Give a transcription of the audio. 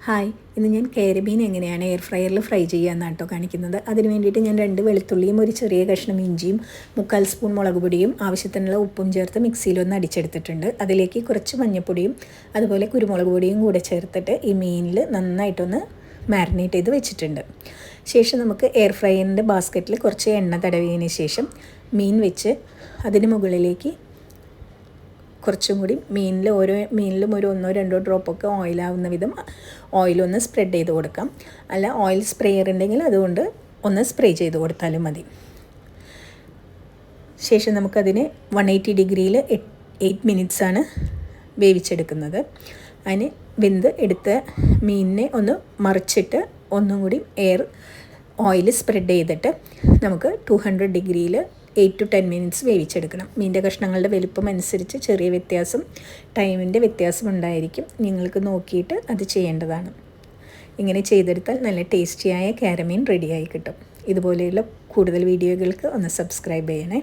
Hi, ഇന്ന് ഞാൻ കാരബീൻ എങ്ങനെയാണ് എയർ ഫ്രയറിൽ ഫ്രൈ ചെയ്യാമെന്നാണ് കേട്ടോ കാണിക്കുന്നത്. അതിന് വേണ്ടിയിട്ട് ഞാൻ 2 വെളുത്തുള്ളിയും ഒരു ചെറിയ കഷ്ണം ഇഞ്ചിയും 3/4 സ്പൂൺ മുളക് പൊടിയും ആവശ്യത്തിനുള്ള ഉപ്പും ചേർത്ത് മിക്സിയിലൊന്ന് അടിച്ചെടുത്തിട്ടുണ്ട്. അതിലേക്ക് കുറച്ച് മഞ്ഞൾപ്പൊടിയും അതുപോലെ കുരുമുളക് പൊടിയും കൂടെ ചേർത്തിട്ട് ഈ മീനിൽ നന്നായിട്ടൊന്ന് മാരിനേറ്റ് ചെയ്ത് വെച്ചിട്ടുണ്ട്. ശേഷം നമുക്ക് എയർ ഫ്രയറിൻ്റെ ബാസ്ക്കറ്റിൽ കുറച്ച് എണ്ണ തടവിയതിന് ശേഷം മീൻ വെച്ച് അതിന് മുകളിലേക്ക് കുറച്ചും കൂടി ഓരോ മീനിലും ഒരു 1-2 ഡ്രോപ്പൊക്കെ ഓയിലാവുന്ന വിധം ഓയിലൊന്ന് സ്പ്രെഡ് ചെയ്ത് കൊടുക്കാം. അല്ല ഓയിൽ സ്പ്രേയർ ഉണ്ടെങ്കിൽ അതുകൊണ്ട് ഒന്ന് സ്പ്രേ ചെയ്ത് കൊടുത്താലും മതി. ശേഷം നമുക്കതിനെ 180 ഡിഗ്രിയിൽ 8 മിനിറ്റ്സാണ് വേവിച്ചെടുക്കുന്നത്. അതിന് വെന്ത് എടുത്ത മീനിനെ ഒന്ന് മറിച്ചിട്ട് ഒന്നും കൂടി ഓയിൽ സ്പ്രെഡ് ചെയ്തിട്ട് നമുക്ക് 200 ഡിഗ്രിയിൽ 8 to 10 മിനിറ്റ്സ് വേവിച്ചെടുക്കണം. മീൻ്റെ കഷ്ണങ്ങളുടെ വലുപ്പം അനുസരിച്ച് ചെറിയ ടൈമിൻ്റെ വ്യത്യാസം ഉണ്ടായിരിക്കും. നിങ്ങൾക്ക് നോക്കിയിട്ട് അത് ചെയ്യേണ്ടതാണ്. ഇങ്ങനെ ചെയ്തെടുത്താൽ നല്ല ടേസ്റ്റിയായ കാരമീൻ റെഡിയായി കിട്ടും. ഇതുപോലെയുള്ള കൂടുതൽ വീഡിയോകൾക്ക് ഒന്ന് സബ്സ്ക്രൈബ് ചെയ്യണേ.